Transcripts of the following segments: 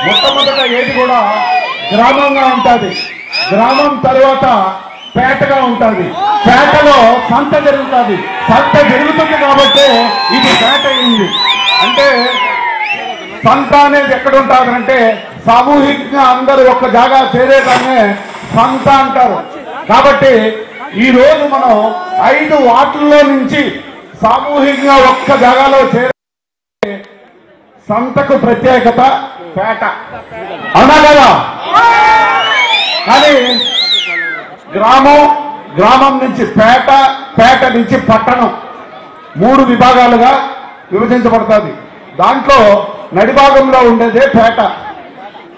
మొట్టమొదట ఏది కూడా గ్రామంగా ఉంటుంది, గ్రామం తర్వాత పేటగా ఉంటుంది, పేటలో సంత జరుగుతుంది, సంత జరుగుతుంది కాబట్టి ఇది పేట అయింది. అంటే సంత అనేది ఎక్కడ ఉంటుంది అంటే సామూహికంగా అందరూ ఒక్క జాగా చేరేదాన్నే సంత అంటారు. కాబట్టి ఈ రోజు మనం 5 వార్డుల్లో నుంచి సామూహికంగా ఒక్క జాగాలో చేరే సంతకు ప్రత్యేకత పేట, అవునా కదా? కానీ గ్రామం నుంచి పేట, పేట నుంచి పట్టణం 3 విభాగాలుగా విభజించబడుతుంది. దాంట్లో నడిభాగంలో ఉండేదే పేట.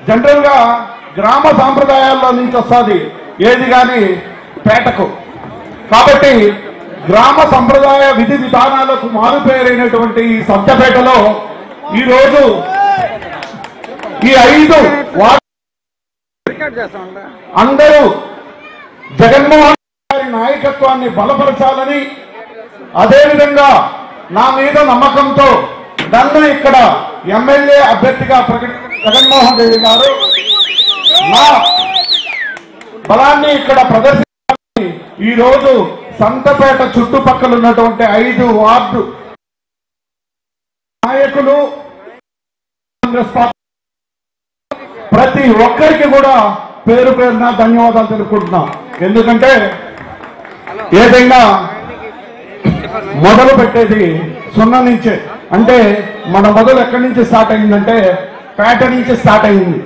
జనరల్ గా గ్రామ సాంప్రదాయాల్లో నుంచి వస్తుంది ఏది కానీ పేటకు. కాబట్టి గ్రామ సంప్రదాయ విధి విధానాలకు మారుపేరైనటువంటి ఈ సంతపేటలో ఈరోజు ఈ 5 అందరూ జగన్మోహన్ గారి నాయకత్వాన్ని బలపరచాలని, అదేవిధంగా నా మీద నమ్మకంతో నన్ను ఇక్కడ ఎమ్మెల్యే అభ్యర్థిగా జగన్మోహన్ రెడ్డి గారు నా బలాన్ని ఇక్కడ ప్రదర్శించాలని ఈరోజు సంతపేట చుట్టుపక్కల ఉన్నటువంటి 5 వార్డు నాయకులు, కాంగ్రెస్ పార్టీ ప్రతి ఒక్కరికి కూడా పేరు పేరున ధన్యవాదాలు తెలుపుకుంటున్నాం. ఎందుకంటే ఏదైనా మొదలు పెట్టేది 0 నుంచే. అంటే మన మొదలు ఎక్కడి నుంచి స్టార్ట్ అయిందంటే పేట నుంచి స్టార్ట్ అయింది.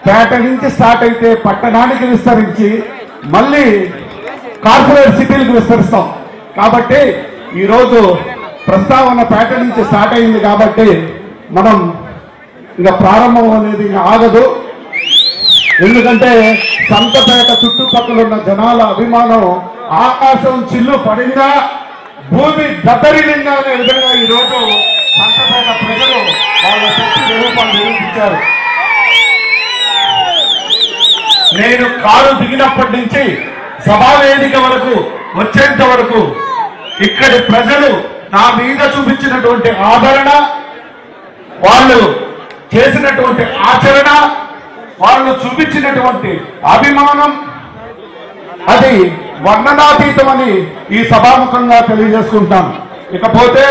పేట నుంచి స్టార్ట్ అయితే పట్టణానికి విస్తరించి మళ్ళీ కార్పొరేట్ సిటీలకు విస్తరిస్తాం. కాబట్టి ఈరోజు ప్రస్తావన పేట నుంచి స్టార్ట్ అయింది కాబట్టి మనం ఇంకా ప్రారంభం అనేది ఇంకా ఆగదు. ఎందుకంటే సంతపేట చుట్టుపక్కల ఉన్న జనాల అభిమానం ఆకాశం చిల్లు పడిందా భూమి దత్తరిలిందా అనే విధంగా ఈరోజు సంతపేట ప్రజలు వాళ్ళ శక్తి రూపాన్ని నిరూపించారు. నేను కారు దిగినప్పటి నుంచి సభావేదిక వరకు వచ్చేంత వరకు ఇక్కడి ప్రజలు నా మీద చూపించినటువంటి ఆదరణ, వాళ్ళు చేసినటువంటి ఆచరణ, వాళ్ళు చూపించినటువంటి అభిమానం అది వర్ణనాతీతమని ఈ సభాముఖంగా తెలియజేసుకుంటాను. ఇకపోతే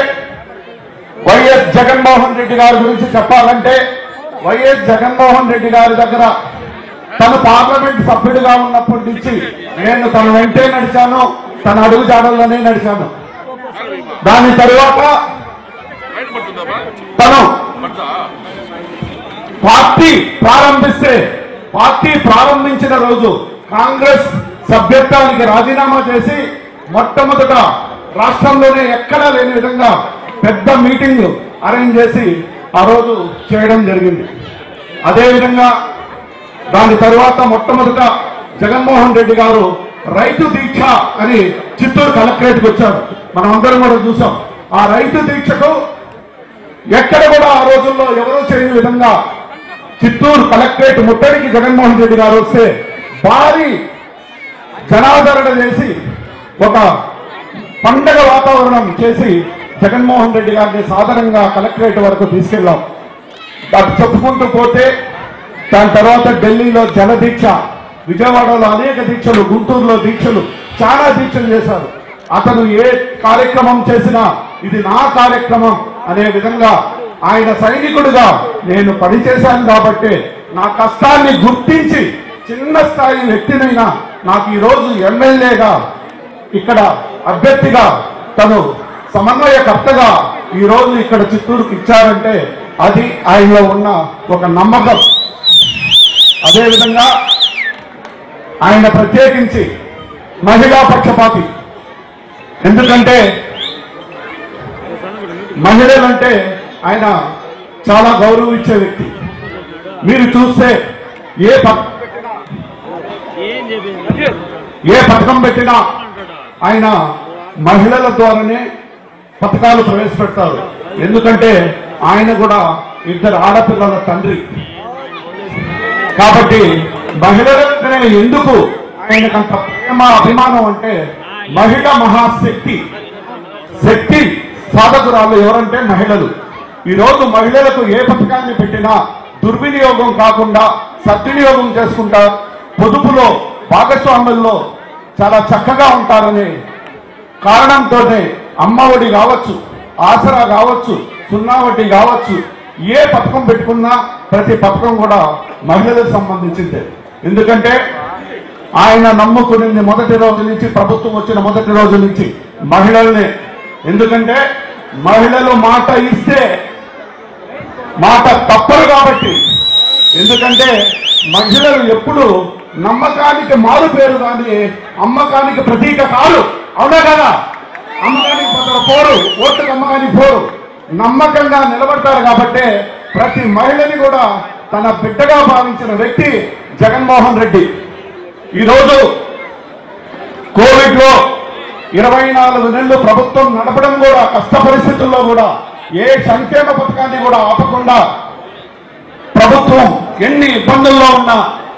వైఎస్ జగన్మోహన్ రెడ్డి గారి గురించి చెప్పాలంటే వైఎస్ జగన్మోహన్ రెడ్డి గారి దగ్గర తను పార్లమెంట్ సభ్యుడిగా ఉన్నప్పటి నుంచి నేను తన వెంటే నడిచాను, తన అడుగు జాడల్లోనే నడిచాను. దాని తరువాత తను పార్టీ ప్రారంభించిన రోజు కాంగ్రెస్ సభ్యత్వానికి రాజీనామా చేసి మొట్టమొదట రాష్ట్రంలోనే ఎక్కడా లేని విధంగా పెద్ద మీటింగ్ అరేంజ్ చేసి ఆ రోజు చేయడం జరిగింది. అదేవిధంగా దాని తరువాత మొట్టమొదట జగన్మోహన్ రెడ్డి గారు రైతు దీక్ష అని చిత్తూరు కలెక్టరేట్కి వచ్చారు. మనం అందరం కూడా చూసాం. ఆ రైతు దీక్షకు ఎక్కడ కూడా ఆ రోజుల్లో ఎవరూ చేయని విధంగా చిత్తూరు కలెక్టరేట్ ముట్టడికి జగన్మోహన్ రెడ్డి గారు వస్తే భారీ జనాదరణ చేసి ఒక పండగ వాతావరణం చేసి జగన్మోహన్ రెడ్డి గారిని సాధారణంగా కలెక్టరేట్ వరకు తీసుకెళ్లాం. అది చెప్పుకుంటూ పోతే దాని తర్వాత ఢిల్లీలో జలదీక్ష, విజయవాడలో అనేక దీక్షలు, గుంటూరులో దీక్షలు, చాలా దీక్షలు చేశారు. అతను ఏ కార్యక్రమం చేసినా ఇది నా కార్యక్రమం అనే విధంగా ఆయన సైనికుడిగా నేను పనిచేశాను కాబట్టి నా కష్టాన్ని గుర్తించి చిన్న స్థాయి వ్యక్తినైనా నాకు ఈరోజు ఎమ్మెల్యేగా ఇక్కడ అభ్యర్థిగా తను సమన్వయకర్తగా ఈరోజు ఇక్కడ చిత్తూరుకి ఇచ్చారంటే అది ఆయనలో ఉన్న ఒక నమ్మకం. అదేవిధంగా ఆయన ప్రత్యేకించి మహిళా పక్షపాతి. ఎందుకంటే మహిళలంటే ఆయన చాలా గౌరవించే వ్యక్తి. మీరు చూస్తే ఏ పథకం పెట్టినా ఆయన మహిళల ద్వారానే పథకాలు ప్రవేశపెడతారు. ఎందుకంటే ఆయన కూడా 2 ఆడపిల్లల తండ్రి కాబట్టి మహిళలనే ఎందుకు ఆయనకంత ప్రేమ అభిమానం అంటే మహిళ మహాశక్తి, సాధకురాలు ఎవరంటే మహిళలు. ఈరోజు మహిళలకు ఏ పథకాన్ని పెట్టినా దుర్వినియోగం కాకుండా సద్వినియోగం చేసుకుంటా పొదుపులో భాగస్వాముల్లో చాలా చక్కగా ఉంటారని కారణంతోనే అమ్మ ఒడి కావచ్చు, ఆసరా కావచ్చు, సున్నా వడ్డీ కావచ్చు, ఏ పథకం పెట్టుకున్నా ప్రతి పథకం కూడా మహిళలకు సంబంధించిందే. ఎందుకంటే ఆయన నమ్ముకునింది మొదటి రోజు నుంచి, ప్రభుత్వం వచ్చిన మొదటి రోజు నుంచి మహిళల్ని. ఎందుకంటే మహిళలు మాట ఇస్తే మాట తప్పరు కాబట్టి. ఎందుకంటే మహిళలు ఎప్పుడు నమ్మకానికి మారు పేరు కానీ అమ్మకానికి ప్రతీక కాదు. అవునా కదా? అమ్మకానికి పోరు, ఓట్లకు అమ్మకానికి పోరు, నమ్మకంగా నిలబడతారు. కాబట్టి ప్రతి మహిళని కూడా తన బిడ్డగా భావించిన వ్యక్తి జగన్మోహన్ రెడ్డి. ఈరోజు కోవిడ్ లో 24 నెలలు ప్రభుత్వం నడపడం కూడా కష్ట పరిస్థితుల్లో కూడా ఏ సంక్షేమ పథకాన్ని కూడా ఆపకుండా ప్రభుత్వం ఎన్ని ఇబ్బందుల్లో ఉన్నా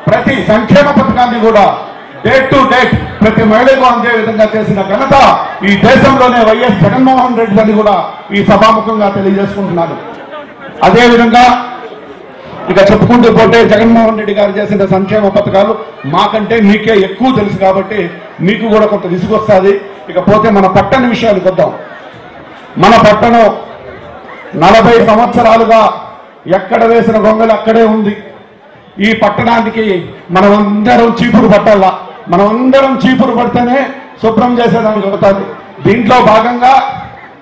ప్రతి సంక్షేమ పథకాన్ని కూడా డేట్ టు డేట్ ప్రతి మహిళకు అందే విధంగా చేసిన ఘనత ఈ దేశంలోనే వైఎస్ జగన్మోహన్ రెడ్డి అని కూడా ఈ సభాముఖంగా తెలియజేసుకుంటున్నాను. అదేవిధంగా ఇక చెప్పుకుంటూ పోతే జగన్మోహన్ రెడ్డి గారు చేసిన సంక్షేమ పథకాలు మాకంటే మీకే ఎక్కువ తెలుసు కాబట్టి మీకు కూడా కొంత విసుగొస్తుంది. ఇకపోతే మన పట్టణ విషయానికి వద్దాం. మన పట్టణం 40 సంవత్సరాలుగా ఎక్కడ వేసిన గొంగలు అక్కడే ఉంది. ఈ పట్టణానికి మనమందరం చీపురు పట్టాలా, మనమందరం చీపురు పడితేనే శుభ్రం చేసేదానికి అవుతుంది. దీంట్లో భాగంగా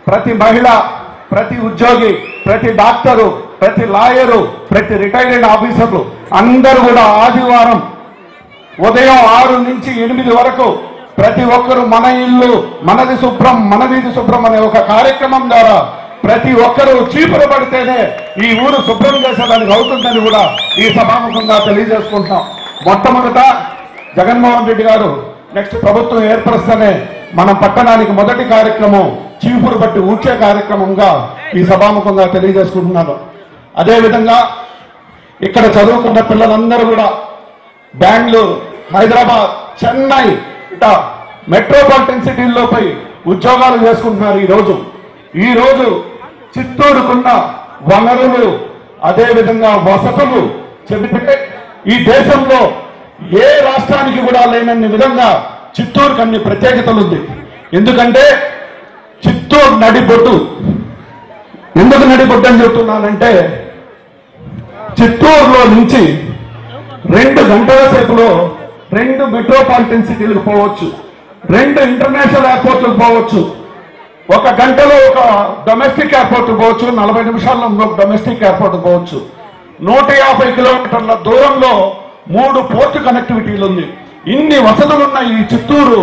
ప్రతి మహిళ, ప్రతి ఉద్యోగి, ప్రతి డాక్టరు, ప్రతి లాయరు, ప్రతి రిటైర్డ్ ఆఫీసర్లు అందరూ కూడా ఆదివారం ఉదయం 6 నుంచి 8 వరకు ప్రతి ఒక్కరు మన ఇల్లు మనది శుభ్రం, మన వీధి శుభ్రం అనే ఒక కార్యక్రమం ద్వారా ప్రతి ఒక్కరూ చీపురు పడితేనే ఈ ఊరు శుభ్రం చేసేదానికి అవుతుందని కూడా ఈ సభాముఖంగా తెలియజేసుకుంటాం. మొట్టమొదట జగన్మోహన్ రెడ్డి గారు నెక్స్ట్ ప్రభుత్వం ఏర్పరుస్తేనే మన పట్టణానికి మొదటి కార్యక్రమం చీపురు పట్టి ఊడ్చే కార్యక్రమంగా ఈ సభాముఖంగా తెలియజేసుకుంటున్నాను. అదేవిధంగా ఇక్కడ చదువుకున్న పిల్లలందరూ కూడా బెంగళూరు, హైదరాబాద్, చెన్నై ఇట మెట్రోపాలిటన్ సిటీల్లోపై ఉద్యోగాలు చేసుకుంటున్నారు. ఈ రోజు చిత్తూరుకున్న వనరులు, అదేవిధంగా వసతులు చెబితే ఈ దేశంలో ఏ రాష్ట్రానికి కూడా లేనన్ని విధంగా చిత్తూరుకు అన్ని ప్రత్యేకతలు ఉంది. ఎందుకంటే చిత్తూరు నడిబొట్టు. ఎందుకు నడిబొట్టు అని చెప్తున్నానంటే చిత్తూరులో నుంచి 2 గంటల సేపులో 2 మెట్రోపాలిటన్ సిటీలకు పోవచ్చు, 2 ఇంటర్నేషనల్ ఎయిర్పోర్ట్లకు పోవచ్చు, 1 గంటలో ఒక డొమెస్టిక్ ఎయిర్పోర్ట్ పోవచ్చు, 40 నిమిషాల్లో ఇంకొక డొమెస్టిక్ ఎయిర్పోర్ట్ పోవచ్చు. 150 కిలోమీటర్ల దూరంలో 3 పోర్టు కనెక్టివిటీలు ఉంది. ఇన్ని వసతులున్న ఈ చిత్తూరు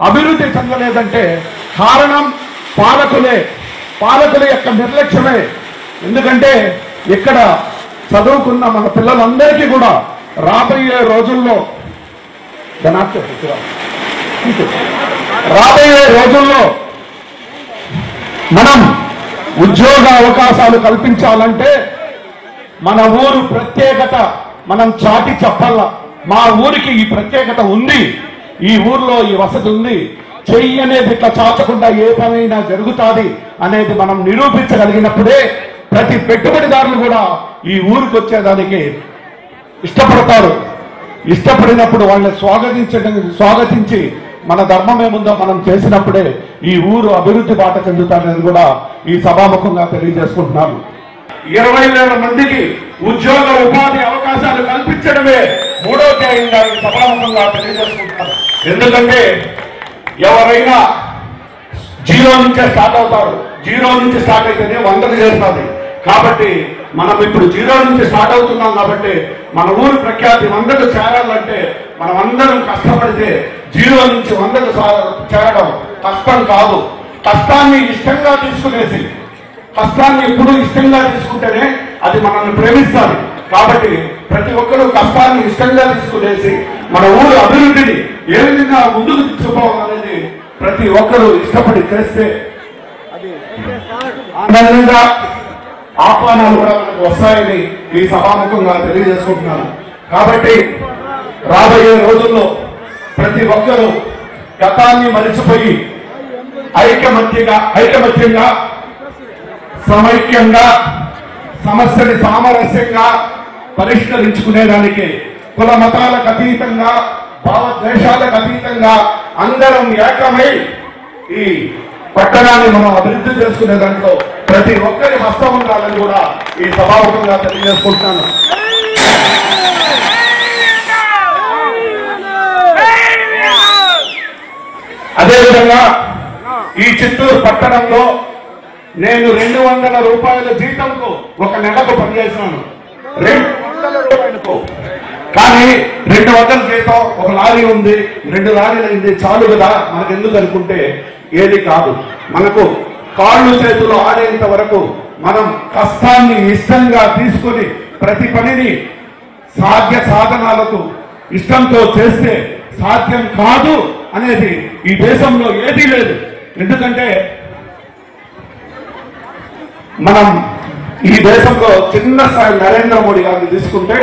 అభివృద్ధి చెందలేదంటే కారణం పాలకుల యొక్క నిర్లక్ష్యమే. ఎందుకంటే ఇక్కడ చదువుకున్న మన పిల్లలందరికీ కూడా రాబోయే రోజుల్లో మనం ఉద్యోగ అవకాశాలు కల్పించాలంటే మన ఊరు ప్రత్యేకత మనం చాటి చెప్పాల. మా ఊరికి ఈ ప్రత్యేకత ఉంది, ఈ ఊర్లో ఈ వసతి ఉంది, చెయ్యి అనేది ఇట్లా చాచకుండా ఏ పనైనా జరుగుతుంది అనేది మనం నిరూపించగలిగినప్పుడే ప్రతి పెట్టుబడిదారులు కూడా ఈ ఊరికి వచ్చేదానికి ఇష్టపడతారు. ఇష్టపడినప్పుడు వాళ్ళని స్వాగతించి మన ధర్మం ఏముందో మనం చేసినప్పుడే ఈ ఊరు అభివృద్ధి బాట చెందుతారనేది కూడా ఈ సభాముఖంగా తెలియజేసుకుంటున్నాను. 20,000 మందికి ఉద్యోగ ఉపాధి అవకాశాలు కల్పించడమే 3వ ధ్యేయంగా ఈ సభాముఖంగా తెలియజేసుకుంటున్నాను. ఎందుకంటే ఎవరైనా 0 నుంచే స్టార్ట్ అవుతారు, 0 నుంచి స్టార్ట్ అయితేనే 100కి చేస్తుంది. కాబట్టి మనం ఇప్పుడు 0 నుంచి స్టార్ట్ అవుతున్నాం. కాబట్టి మన ఊరు ప్రఖ్యాతి 100కు చేరాలంటే మనం అందరం కష్టపడితే 0 నుంచి 100కు చేరడం కష్టం కాదు. కష్టాన్ని ఇష్టంగా తీసుకునేసి, కష్టాన్ని ఎప్పుడు ఇష్టంగా తీసుకుంటేనే అది మనల్ని ప్రేమిస్తుంది. కాబట్టి ప్రతి ఒక్కరూ కష్టాన్ని ఇష్టంగా తీసుకునేసి మన ఊరు అభివృద్ధిని ఏ విధంగా ముందుకు తీసుకుపోవాలనేది ప్రతి ఒక్కరూ ఇష్టపడి చేస్తే అది ఆనందంగా ఆహ్వానాలు కూడా మనకు వస్తాయని ఈ సభాముఖంగా తెలియజేసుకుంటున్నాను. కాబట్టి రాబోయే రోజుల్లో ప్రతి ఒక్కరూ గతాన్ని మరిచిపోయి ఐకమత్యంగా సమైక్యంగా సమస్యని సామరస్యంగా పరిష్కరించుకునేదానికి కుల మతాలకు అతీతంగా భావద్వేషాలకు అతీతంగా అందరం ఏకమై ఈ పట్టణాన్ని మనం అభివృద్ధి చేసుకునే దాంట్లో ప్రతి ఒక్కరి హస్తం ఉండాలని కూడా ఈ సభాముఖంగా తెలియజేసుకుంటున్నాను. అదేవిధంగా ఈ చిత్తూరు పట్టణంలో నేను 200 రూపాయల జీతంకు ఒక నెలకు పనిచేసినాను. 200 రూపాయలకు కానీ 200 జీతం ఒక లారీ ఉంది, 2 లారీలు అయింది చాలు కదా మనకు ఎందుకు అనుకుంటే ఏది కాదు. మనకు కాళ్ళు చేతులు ఆడేంత వరకు మనం కష్టాన్ని ఇష్టంగా తీసుకొని ప్రతి పనిని సాధ్య సాధనాలకు ఇష్టంతో చేస్తే సాధ్యం కాదు అనేది ఈ దేశంలో ఏదీ లేదు. ఎందుకంటే మనం ఈ దేశంలో చిన్న స్థాయి నరేంద్ర మోడీ గారిని తీసుకుంటే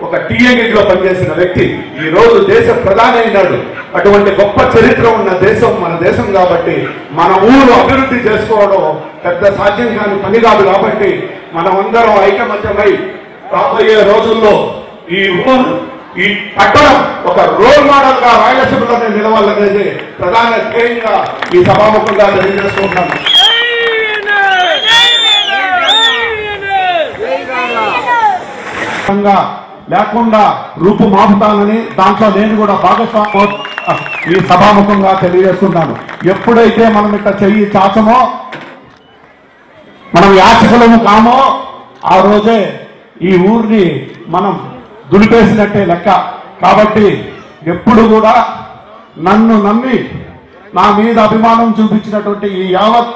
ఒక టీఏలో పనిచేసిన వ్యక్తి ఈ రోజు దేశ ప్రధాని అయినాడు. అటువంటి గొప్ప చరిత్ర ఉన్న దేశం మన దేశం కాబట్టి మన ఊరు అభివృద్ధి చేసుకోవడం పెద్ద సాధ్యం కాని పని కాదు. కాబట్టి మనమందరం ఐకమత్యమై రాబోయే రోజుల్లో ఈ ఊరు ఈ పట్టణం ఒక రోల్ మోడల్ గా రాయలసీమలోనే నిలవాలనేది ప్రధాన ధ్యేయంగా ఈ సభాముఖంగా తెలియజేసుకుంటున్నాను. లేకుండా రూపు మాపుతానని దాంట్లో నేను కూడా భాగస్వామి ఈ సభాముఖంగా తెలియజేస్తున్నాను. ఎప్పుడైతే మనం ఇట్లా చెయ్యి చాచమో మనం యాచకులము కామో ఆ రోజే ఈ ఊరిని మనం దులిపేసినట్టే లెక్క. కాబట్టి ఎప్పుడు కూడా నన్ను నమ్మి నా మీద అభిమానం చూపించినటువంటి ఈ యావత్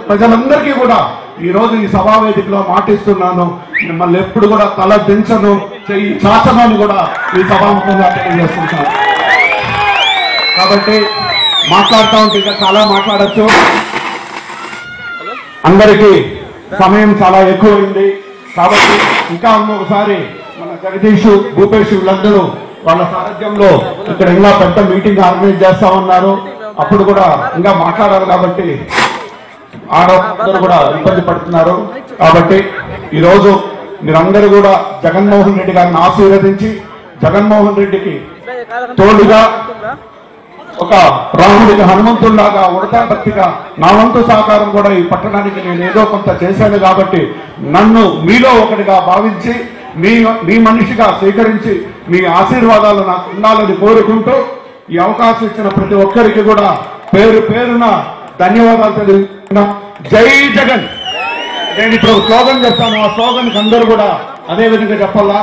ప్రజలందరికీ కూడా ఈ రోజు ఈ సభావేదికలో మాటిస్తున్నాను. మిమ్మల్ని ఎప్పుడు కూడా తల దించను, చెయ్యి చాచనని కూడా ఈ సభాముఖంగా తెలియజేస్తుంటాను. కాబట్టి మాట్లాడుతూ ఉంటే ఇంకా చాలా మాట్లాడచ్చు. అందరికీ సమయం చాలా ఎక్కువైంది కాబట్టి ఇంకా ఒకసారి మన జగదీష్ భూపేష్ వీళ్ళందరూ వాళ్ళ సారథ్యంలో ఇక్కడ ఇంకా పెద్ద మీటింగ్ ఆర్గనైజ్ చేస్తా ఉన్నారు. అప్పుడు కూడా ఇంకా మాట్లాడాలి కాబట్టి ఆడవారు కూడా ఇబ్బంది పడుతున్నారు. కాబట్టి ఈరోజు మీరందరూ కూడా జగన్మోహన్ రెడ్డి గారిని ఆశీర్వదించి జగన్మోహన్ రెడ్డికి తోడుగా ఒక రాముడికి హనుమంతుల్లాగా ఉడతా భక్తిగా నా వంతు సహకారం కూడా ఈ పట్టణానికి నేను ఏదో కొంత చేశాను. కాబట్టి నన్ను మీలో ఒకటిగా భావించి మీ మనిషిగా స్వీకరించి మీ ఆశీర్వాదాలు నాకు ఉండాలని కోరుకుంటూ ఈ అవకాశం ఇచ్చిన ప్రతి ఒక్కరికి కూడా పేరు పేరున ధన్యవాదాలు తెలుపుతున్నా. జై జగన్. నేను ఇప్పుడు స్లోగన్ చెప్తాను, ఆ స్లోగన్ అందరూ కూడా అదే విధంగా చెప్పాలా.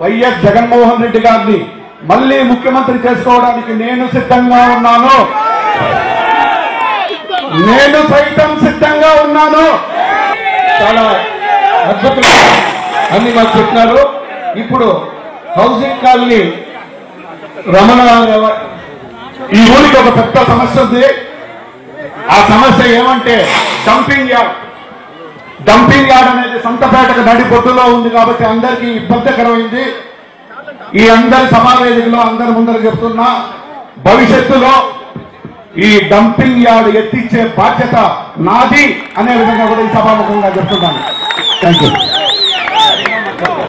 వైఎస్ జగన్మోహన్ రెడ్డి గారిని మళ్ళీ ముఖ్యమంత్రి చేసుకోవడానికి నేను సిద్ధంగా ఉన్నాను, నేను సైతం సిద్ధంగా ఉన్నాను. చాలా అద్భుతంగా అన్ని మాకు చెప్పినారు. ఇప్పుడు హౌసింగ్ కాలనీ రమణ ఈ ఊరికి ఒక పెద్ద సమస్య ఉంది. ఆ సమస్య ఏమంటే డంపింగ్ యార్డ్ అనేది సంతపేటకు నడిబొడ్డులో ఉంది కాబట్టి అందరికీ ఇబ్బందికరమైంది. ఈ అందరి సమావేదికలో అందరి ముందర చెప్తున్నా, భవిష్యత్తులో ఈ డంపింగ్ యార్డ్ ఎత్తిచ్చే బాధ్యత నాది అనే విధంగా కూడా ఈ సభాముఖంగా చెప్తున్నాను. Thank you.